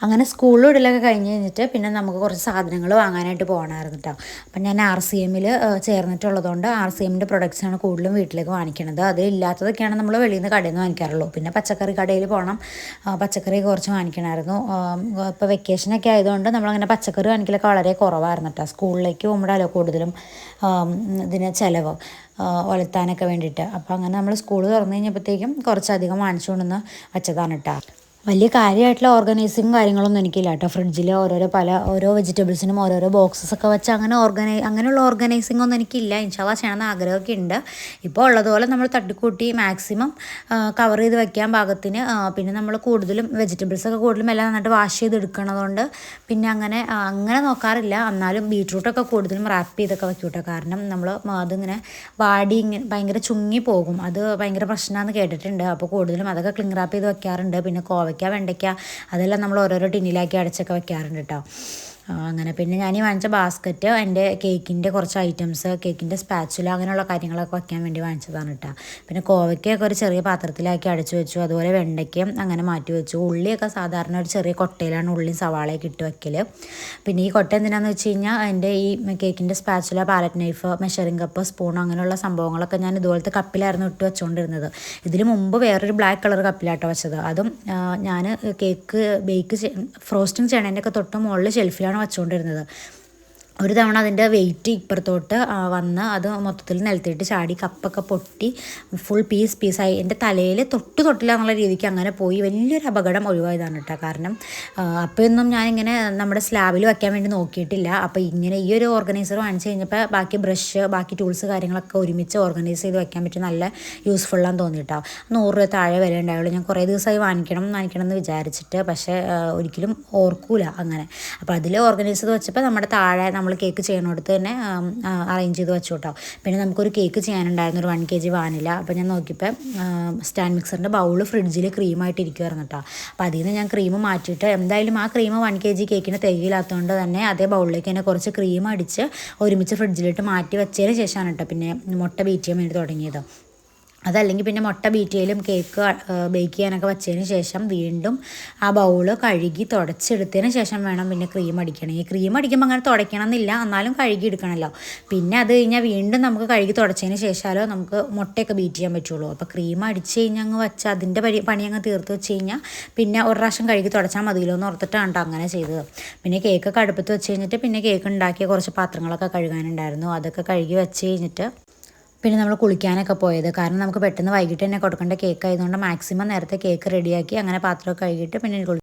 അങ്ങനെ സ്കൂൾ വിടലൊക്കെ കഴിഞ്ഞ് കഴിഞ്ഞിട്ട് പിന്നെ നമുക്ക് കുറച്ച് സാധനങ്ങൾ വാങ്ങാനായിട്ട് പോകണമായിരുന്നു കേട്ടോ. അപ്പം ഞാൻ RCMൽ ചേർന്നിട്ടുള്ളതുകൊണ്ട് RCMൻ്റെ പ്രൊഡക്ട്സാണ് കൂടുതലും വീട്ടിലേക്ക് വാങ്ങിക്കണത്. അത് ഇല്ലാത്തതൊക്കെയാണ് നമ്മൾ വെളിയിൽ നിന്ന് കടയിൽ നിന്ന് വാങ്ങിക്കാറുള്ളൂ. പിന്നെ പച്ചക്കറി കടയിൽ പോകണം, പച്ചക്കറി കുറച്ച് വാങ്ങിക്കണമായിരുന്നു. ഇപ്പോൾ വെക്കേഷനൊക്കെ ആയതുകൊണ്ട് നമ്മളങ്ങനെ പച്ചക്കറി വാങ്ങിക്കലൊക്കെ വളരെ കുറവായിരുന്നു കേട്ടോ. സ്കൂളിലേക്ക് പോകുമ്പോഴല്ലോ കൂടുതലും ഇതിന് ചിലവ് ഒലത്താനൊക്കെ വേണ്ടിയിട്ട്. അപ്പോൾ അങ്ങനെ നമ്മൾ സ്കൂൾ തുറന്നു കഴിഞ്ഞപ്പോഴത്തേക്കും കുറച്ചധികം വാങ്ങിച്ചു കൊണ്ടുവന്ന് വെച്ചതാണ് കേട്ടോ. വലിയ കാര്യമായിട്ടുള്ള ഓർഗനൈസിങ് കാര്യങ്ങളൊന്നും എനിക്കില്ല കേട്ടോ. ഫ്രിഡ്ജിൽ ഓരോ വെജിറ്റബിൾസിനും ഓരോരോ ബോക്സസ് ഒക്കെ വെച്ച് അങ്ങനെയുള്ള ഓർഗനൈസിങ് ഒന്നും എനിക്കില്ല. ഇൻഷാല്ലാ ചെയ്യണമെന്ന് ആഗ്രഹമൊക്കെ ഉണ്ട്. ഇപ്പോൾ ഉള്ളതുപോലെ നമ്മൾ തട്ടിക്കൂട്ടി മാക്സിമം കവർ ചെയ്ത് വെക്കാൻ പാകത്തിന്. പിന്നെ നമ്മൾ കൂടുതലും വെജിറ്റബിൾസൊക്കെ കൂടുതലും എല്ലാം നന്നായിട്ട് വാഷ് ചെയ്തെടുക്കണതുകൊണ്ട് പിന്നെ അങ്ങനെ നോക്കാറില്ല. എന്നാലും ബീട്രൂട്ടൊക്കെ കൂടുതലും റാപ്പ് ചെയ്തൊക്കെ വെക്കും കേട്ടോ. കാരണം നമ്മൾ അതിങ്ങനെ ഭയങ്കര ചുങ്ങി പോകും, അത് ഭയങ്കര പ്രശ്നമാണെന്ന് കേട്ടിട്ടുണ്ട്. അപ്പോൾ കൂടുതലും അതൊക്കെ ക്ലിങ് റാപ്പ് ചെയ്ത് വെക്കാറുണ്ട്. പിന്നെ കോവയ്ക്ക, വെണ്ടയ്ക്ക അതെല്ലാം നമ്മൾ ഓരോരോ ടിന്നിലാക്കി അടച്ചൊക്കെ വെക്കാറുണ്ട് കേട്ടോ. അങ്ങനെ പിന്നെ ഞാൻ ഈ വാങ്ങിച്ച ബാസ്ക്കറ്റ് എൻ്റെ കേക്കിൻ്റെ കുറച്ച് ഐറ്റംസ്, കേക്കിൻ്റെ സ്പാച്ചുല അങ്ങനെയുള്ള കാര്യങ്ങളൊക്കെ വയ്ക്കാൻ വേണ്ടി വാങ്ങിച്ചതാണ് കേട്ടോ. പിന്നെ കോവയ്ക്കൊക്കെ ഒരു ചെറിയ പാത്രത്തിലാക്കി അടച്ചു വെച്ചു. അതുപോലെ വെണ്ടയ്ക്കയും അങ്ങനെ മാറ്റി വെച്ചു. ഉള്ളിയൊക്കെ സാധാരണ ഒരു ചെറിയ കൊട്ടയിലാണ് ഉള്ളിയും സവാളയൊക്കെ ഇട്ട് വെക്കൽ. പിന്നെ ഈ കൊട്ട എന്തിനാണെന്ന് വെച്ച് കഴിഞ്ഞാൽ എൻ്റെ ഈ കേക്കിൻ്റെ spatula, palette knife, measuring cup, spoon അങ്ങനെയുള്ള സംഭവങ്ങളൊക്കെ ഞാൻ ഇതുപോലത്തെ കപ്പിലായിരുന്നു ഇട്ട് വെച്ചുകൊണ്ടിരുന്നത്. ഇതിന് മുമ്പ് വേറൊരു ബ്ലാക്ക് കളർ കപ്പിലാട്ടോ വെച്ചത്. അതും ഞാൻ കേക്ക് ഫ്രോസ്റ്റിംഗ് ചെയ്യണതിൻ്റെയൊക്കെ തൊട്ട് മുകളിൽ ഷെൽഫിലാണ് വെച്ചുകൊണ്ടിരുന്നത്. ഒരു തവണ അതിൻ്റെ വെയിറ്റ് ഇപ്പുറത്തോട്ട് വന്ന് അത് മൊത്തത്തിൽ നിലത്തിട്ട് ചാടി, കപ്പൊക്കെ പൊട്ടി ഫുൾ പീസായി. എൻ്റെ തലയിൽ തൊട്ടില്ല എന്നുള്ള രീതിക്ക് അങ്ങനെ പോയി. വലിയൊരു അപകടം ഒഴിവായതാണ് കേട്ടോ. കാരണം അപ്പോഴൊന്നും ഞാനിങ്ങനെ നമ്മുടെ സ്ലാബിൽ വയ്ക്കാൻ വേണ്ടി നോക്കിയിട്ടില്ല. അപ്പോൾ ഇങ്ങനെ ഈ ഒരു ഓർഗനൈസർ വാങ്ങിച്ച് കഴിഞ്ഞപ്പോൾ ബാക്കി ബ്രഷ്, ബാക്കി ടൂൾസ് കാര്യങ്ങളൊക്കെ ഒരുമിച്ച് ഓർഗനൈസ് ചെയ്ത് വയ്ക്കാൻ പറ്റി നല്ല യൂസ്ഫുള്ളാന്ന് തോന്നിയിട്ടോ. 100 രൂപ താഴെ വരെ ഉണ്ടാവുള്ളൂ. ഞാൻ കുറേ ദിവസമായി വാങ്ങിക്കണം എന്ന് വിചാരിച്ചിട്ട്, പക്ഷേ ഒരിക്കലും ഓർക്കൂല അങ്ങനെ. അപ്പോൾ അതിൽ ഓർഗനൈസ് ചെയ്ത് വെച്ചപ്പോൾ നമ്മുടെ താഴെ നമ്മൾ കേക്ക് ചെയ്യണോടത്ത് തന്നെ അറേഞ്ച് ചെയ്ത് വെച്ചു കേട്ടോ. പിന്നെ നമുക്കൊരു കേക്ക് ചെയ്യാനുണ്ടായിരുന്നു, ഒരു 1 kg വാനില. അപ്പോൾ ഞാൻ നോക്കിയപ്പോൾ സ്റ്റാൻഡ് മിക്സറിൻ്റെ ബൗള് ഫ്രിഡ്ജിൽ ക്രീമായിട്ട് ഇരിക്കുമായിരുന്നു കേട്ടോ. അപ്പോൾ അതിൽ നിന്ന് ഞാൻ ക്രീം മാറ്റിയിട്ട്, എന്തായാലും ആ ക്രീം 1 kg കേക്കിന് തികയില്ലാത്തതുകൊണ്ട് തന്നെ അതേ ബൗളിലേക്ക് തന്നെ കുറച്ച് ക്രീം അടിച്ച് ഒരുമിച്ച് ഫ്രിഡ്ജിലിട്ട് മാറ്റി വെച്ചതിന് ശേഷമാണ് കേട്ടോ പിന്നെ മുട്ട ബീറ്റ് ചെയ്യാൻ വേണ്ടി തുടങ്ങിയത്. അതല്ലെങ്കിൽ പിന്നെ മുട്ട ബീറ്റ് ചെയ്യലും കേക്ക് ബേക്ക് ചെയ്യാനൊക്കെ വെച്ചതിന് ശേഷം വീണ്ടും ആ ബൗള് കഴുകി തുടച്ചെടുത്തതിന് ശേഷം വേണം പിന്നെ ക്രീം അടിക്കണം. ഈ ക്രീം അടിക്കുമ്പോൾ അങ്ങനെ തുടയ്ക്കണം എന്നില്ല, എന്നാലും കഴുകി എടുക്കണമല്ലോ. പിന്നെ അത് കഴിഞ്ഞാൽ വീണ്ടും നമുക്ക് കഴുകി തുടച്ചതിന് ശേഷമല്ലോ നമുക്ക് മുട്ടയൊക്കെ ബീറ്റ് ചെയ്യാൻ പറ്റുള്ളൂ. അപ്പോൾ ക്രീം അടിച്ച് കഴിഞ്ഞാൽ അങ്ങ് വെച്ചാൽ അതിൻ്റെ പണി അങ്ങ് തീർത്ത് വെച്ച് കഴിഞ്ഞാൽ പിന്നെ ഒരു പ്രാവശ്യം കഴുകി തുടച്ചാൽ മതിയല്ലോ എന്ന് ഓർത്തിട്ടാണ് കേട്ടോ അങ്ങനെ ചെയ്തത്. പിന്നെ കേക്കൊക്കെ അടുപ്പത്ത് വെച്ച് കഴിഞ്ഞിട്ട് പിന്നെ കേക്ക് ഉണ്ടാക്കിയ കുറച്ച് പാത്രങ്ങളൊക്കെ കഴുകാനുണ്ടായിരുന്നു. അതൊക്കെ കഴുകി വെച്ച് കഴിഞ്ഞിട്ട് പിന്നെ നമ്മൾ കുളിക്കാനൊക്കെ പോയത്. കാരണം നമുക്ക് പെട്ടെന്ന് വൈകിട്ട് തന്നെ കൊടുക്കേണ്ട കേക്ക് ആയതുകൊണ്ട് മാക്സിമം നേരത്തെ കേക്ക് റെഡിയാക്കി അങ്ങനെ പാത്രമൊക്കെ കഴുകിയിട്ട് പിന്നെ